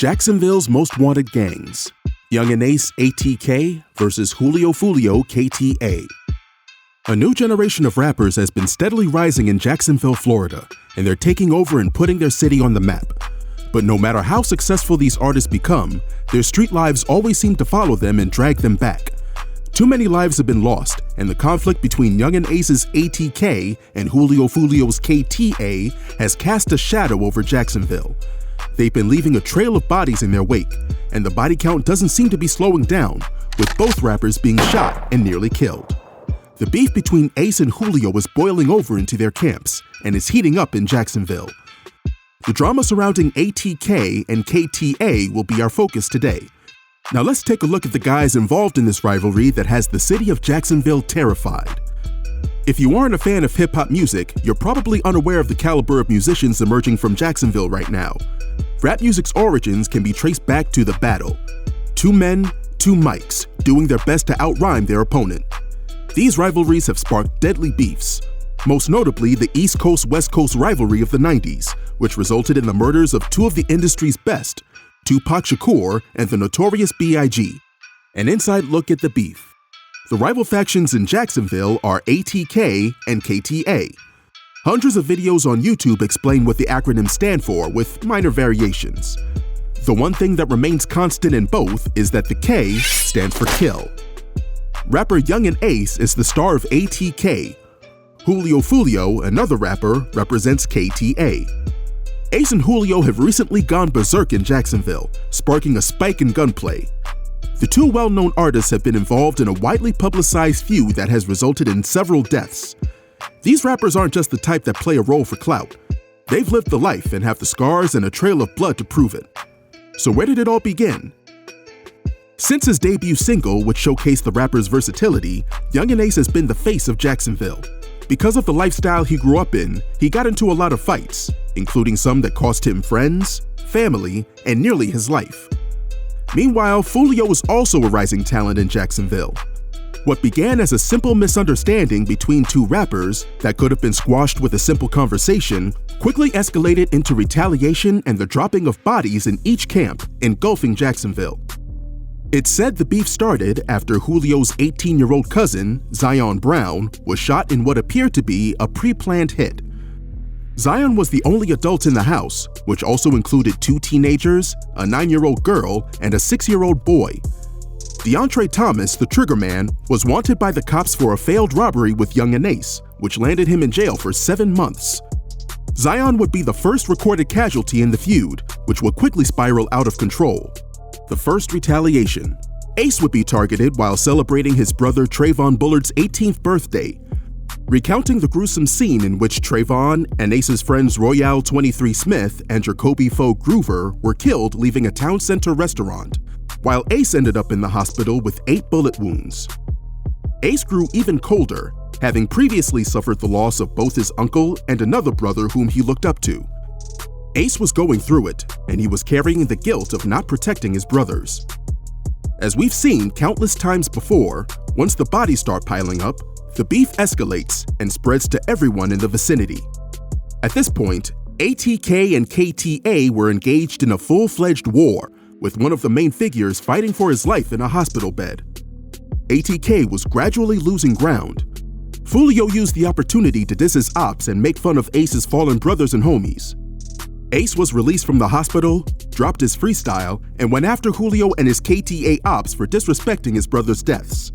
Jacksonville's most wanted gangs. Young Ace ATK versus Julio Foolio KTA. A new generation of rappers has been steadily rising in Jacksonville, Florida, and they're taking over and putting their city on the map. But no matter how successful these artists become, their street lives always seem to follow them and drag them back. Too many lives have been lost, and the conflict between Young Ace's ATK and Julio Foolio's KTA has cast a shadow over Jacksonville. They've been leaving a trail of bodies in their wake, and the body count doesn't seem to be slowing down, with both rappers being shot and nearly killed. The beef between Ace and Julio is boiling over into their camps, and is heating up in Jacksonville. The drama surrounding ATK and KTA will be our focus today. Now let's take a look at the guys involved in this rivalry that has the city of Jacksonville terrified. If you aren't a fan of hip-hop music, you're probably unaware of the caliber of musicians emerging from Jacksonville right now. Rap music's origins can be traced back to the battle. Two men, two mics, doing their best to outrhyme their opponent. These rivalries have sparked deadly beefs, most notably the East Coast-West Coast rivalry of the 90s, which resulted in the murders of two of the industry's best, Tupac Shakur and the notorious B.I.G. An inside look at the beef. The rival factions in Jacksonville are ATK and KTA. Hundreds of videos on YouTube explain what the acronyms stand for, with minor variations. The one thing that remains constant in both is that the K stands for kill. Rapper Young Ace is the star of ATK. Julio Foolio, another rapper, represents KTA. Ace and Julio have recently gone berserk in Jacksonville, sparking a spike in gunplay. The two well-known artists have been involved in a widely publicized feud that has resulted in several deaths. These rappers aren't just the type that play a role for clout. They've lived the life and have the scars and a trail of blood to prove it. So where did it all begin? Since his debut single, which showcased the rapper's versatility, Young Ace has been the face of Jacksonville. Because of the lifestyle he grew up in, he got into a lot of fights, including some that cost him friends, family, and nearly his life. Meanwhile, Foolio is also a rising talent in Jacksonville. What began as a simple misunderstanding between two rappers that could have been squashed with a simple conversation quickly escalated into retaliation and the dropping of bodies in each camp, engulfing Jacksonville. It's said the beef started after Julio's 18-year-old cousin, Zion Brown, was shot in what appeared to be a pre-planned hit. Zion was the only adult in the house, which also included two teenagers, a 9-year-old girl, and a 6-year-old boy. DeAndre Thomas, the triggerman, was wanted by the cops for a failed robbery with Young Ace, which landed him in jail for 7 months. Zion would be the first recorded casualty in the feud, which would quickly spiral out of control. The first retaliation. Ace would be targeted while celebrating his brother Trayvon Bullard's 18th birthday. Recounting the gruesome scene in which Trayvon and Ace's friends Royale 23 Smith and Jacoby Foe Groover were killed leaving a town center restaurant, while Ace ended up in the hospital with 8 bullet wounds. Ace grew even colder, having previously suffered the loss of both his uncle and another brother whom he looked up to. Ace was going through it, and he was carrying the guilt of not protecting his brothers. As we've seen countless times before, once the bodies start piling up, the beef escalates and spreads to everyone in the vicinity. At this point, ATK and KTA were engaged in a full-fledged war, with one of the main figures fighting for his life in a hospital bed. ATK was gradually losing ground. Foolio used the opportunity to diss his ops and make fun of Ace's fallen brothers and homies. Ace was released from the hospital, dropped his freestyle, and went after Julio and his KTA ops for disrespecting his brother's deaths.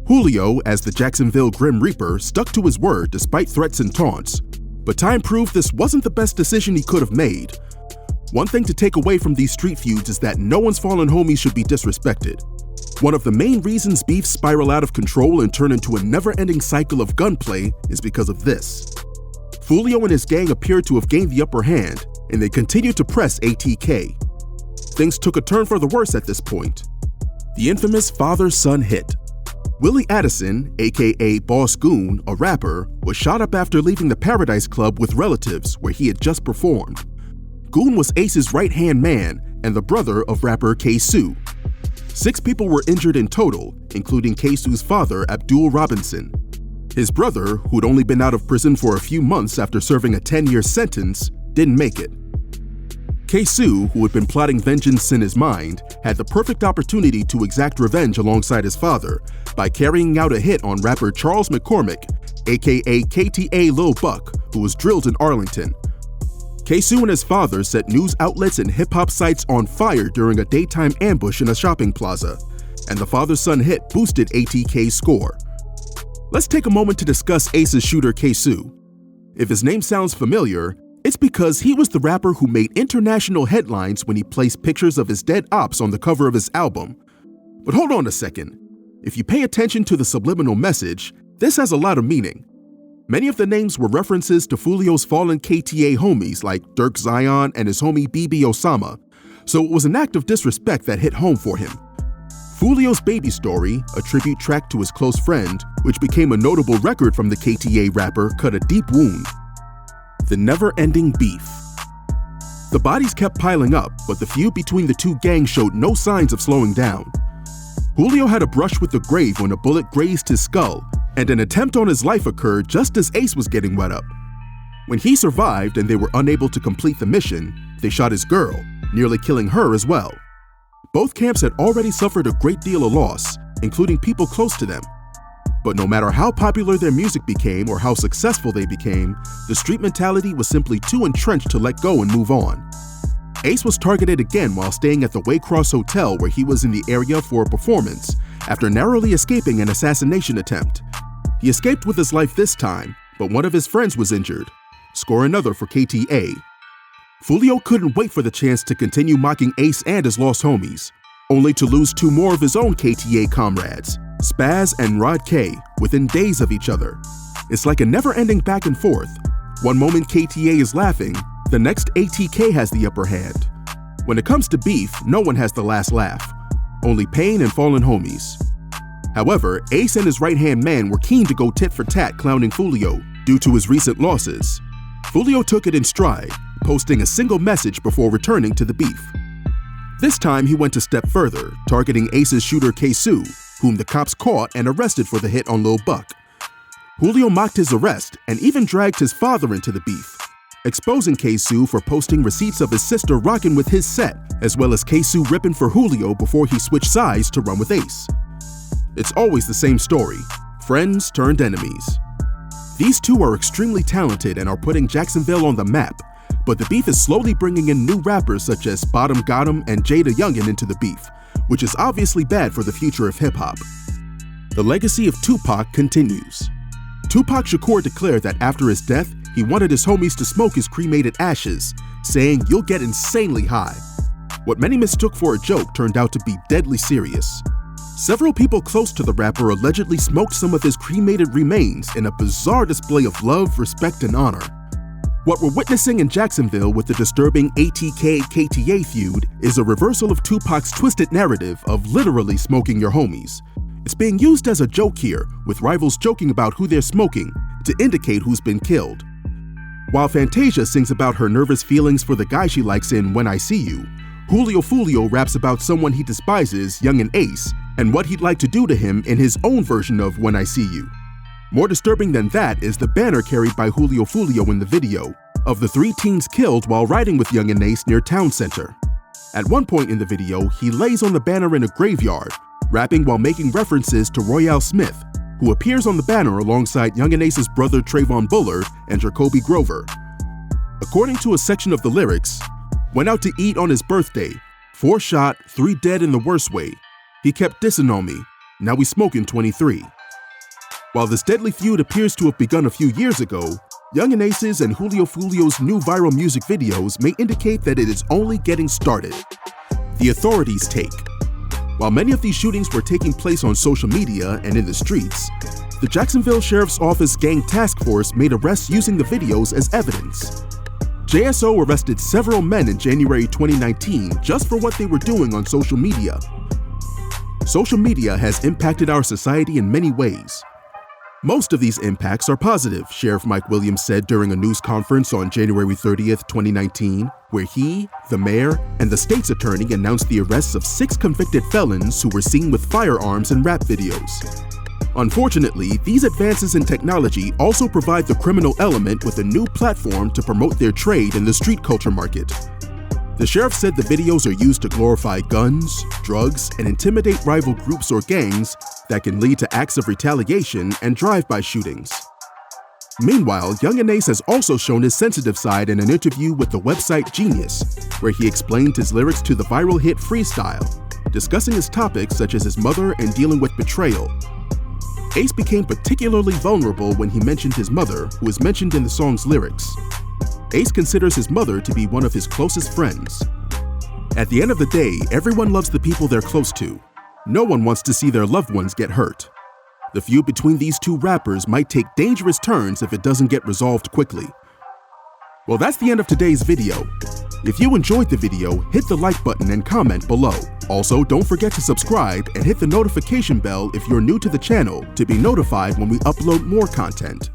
Julio, as the Jacksonville Grim Reaper, stuck to his word despite threats and taunts, but time proved this wasn't the best decision he could have made. One thing to take away from these street feuds is that no one's fallen homies should be disrespected. One of the main reasons beefs spiral out of control and turn into a never-ending cycle of gunplay is because of this. Foolio and his gang appeared to have gained the upper hand, and they continued to press ATK. Things took a turn for the worse at this point. The infamous father-son hit. Willie Addison, aka Boss Goon, a rapper, was shot up after leaving the Paradise Club with relatives where he had just performed. Goon was Ace's right-hand man and the brother of rapper K-Su. 6 people were injured in total, including K-Su's father, Abdul Robinson. His brother, who'd only been out of prison for a few months after serving a 10-year sentence, didn't make it. K-Su, who had been plotting vengeance in his mind, had the perfect opportunity to exact revenge alongside his father by carrying out a hit on rapper Charles McCormick, aka KTA Lil Buck, who was drilled in Arlington. K-Su and his father set news outlets and hip-hop sites on fire during a daytime ambush in a shopping plaza, and the father-son hit boosted ATK's score. Let's take a moment to discuss Ace's shooter K-Su. If his name sounds familiar, it's because he was the rapper who made international headlines when he placed pictures of his dead ops on the cover of his album. But hold on a second. If you pay attention to the subliminal message, this has a lot of meaning. Many of the names were references to Foolio's fallen KTA homies like Dirk Zion and his homie BB Osama, so it was an act of disrespect that hit home for him. Foolio's Baby Story, a tribute track to his close friend, which became a notable record from the KTA rapper, cut a deep wound. The Neverending Beef. The bodies kept piling up, but the feud between the two gangs showed no signs of slowing down. Julio had a brush with the grave when a bullet grazed his skull, and an attempt on his life occurred just as Ace was getting wet up. When he survived and they were unable to complete the mission, they shot his girl, nearly killing her as well. Both camps had already suffered a great deal of loss, including people close to them. But no matter how popular their music became or how successful they became, the street mentality was simply too entrenched to let go and move on. Ace was targeted again while staying at the Waycross Hotel where he was in the area for a performance after narrowly escaping an assassination attempt. He escaped with his life this time, but one of his friends was injured. Score another for KTA. Foolio couldn't wait for the chance to continue mocking Ace and his lost homies, only to lose two more of his own KTA comrades, Spaz and Rod K, within days of each other. It's like a never-ending back and forth. One moment KTA is laughing, the next ATK has the upper hand. When it comes to beef, no one has the last laugh. Only pain and fallen homies. However, Ace and his right-hand man were keen to go tit for tat clowning Foolio due to his recent losses. Foolio took it in stride, posting a single message before returning to the beef. This time he went a step further, targeting Ace's shooter K-Su, whom the cops caught and arrested for the hit on Lil Buck. Julio mocked his arrest and even dragged his father into the beef, exposing K-Su for posting receipts of his sister rocking with his set, as well as K-Su ripping for Julio before he switched sides to run with Ace. It's always the same story, friends turned enemies. These two are extremely talented and are putting Jacksonville on the map, but the beef is slowly bringing in new rappers such as Bottom Gotham and Jada Yungeen into the beef, which is obviously bad for the future of hip-hop. The legacy of Tupac continues. Tupac Shakur declared that after his death, he wanted his homies to smoke his cremated ashes, saying, "You'll get insanely high." What many mistook for a joke turned out to be deadly serious. Several people close to the rapper allegedly smoked some of his cremated remains in a bizarre display of love, respect, and honor. What we're witnessing in Jacksonville with the disturbing ATK-KTA feud is a reversal of Tupac's twisted narrative of literally smoking your homies. It's being used as a joke here, with rivals joking about who they're smoking to indicate who's been killed. While Fantasia sings about her nervous feelings for the guy she likes in When I See You, Julio Foolio raps about someone he despises, Yungeen Ace, and what he'd like to do to him in his own version of When I See You. More disturbing than that is the banner carried by Julio Foolio in the video of the three teens killed while riding with Yungeen Ace near Town Center. At one point in the video, he lays on the banner in a graveyard, rapping while making references to Royale Smith, who appears on the banner alongside Yungeen Ace's brother Trayvon Bullard and Jacoby Grover. According to a section of the lyrics, "Went out to eat on his birthday, 4 shot, 3 dead in the worst way. He kept dissing on me, now we smoking 23. While this deadly feud appears to have begun a few years ago, Yungeen Ace's and Julio Foolio's new viral music videos may indicate that it is only getting started. The authorities' take. While many of these shootings were taking place on social media and in the streets, the Jacksonville Sheriff's Office Gang Task Force made arrests using the videos as evidence. JSO arrested several men in January 2019 just for what they were doing on social media. Social media has impacted our society in many ways. Most of these impacts are positive, Sheriff Mike Williams said during a news conference on January 30th, 2019, where he, the mayor, and the state's attorney announced the arrests of 6 convicted felons who were seen with firearms in rap videos. Unfortunately, these advances in technology also provide the criminal element with a new platform to promote their trade in the street culture market. The sheriff said the videos are used to glorify guns, drugs, and intimidate rival groups or gangs that can lead to acts of retaliation and drive-by shootings. Meanwhile, Yungeen has also shown his sensitive side in an interview with the website Genius, where he explained his lyrics to the viral hit Freestyle, discussing his topics such as his mother and dealing with betrayal. Ace became particularly vulnerable when he mentioned his mother, who is mentioned in the song's lyrics. Ace considers his mother to be one of his closest friends. At the end of the day, everyone loves the people they're close to. No one wants to see their loved ones get hurt. The feud between these two rappers might take dangerous turns if it doesn't get resolved quickly. Well, that's the end of today's video. If you enjoyed the video, hit the like button and comment below. Also, don't forget to subscribe and hit the notification bell if you're new to the channel to be notified when we upload more content.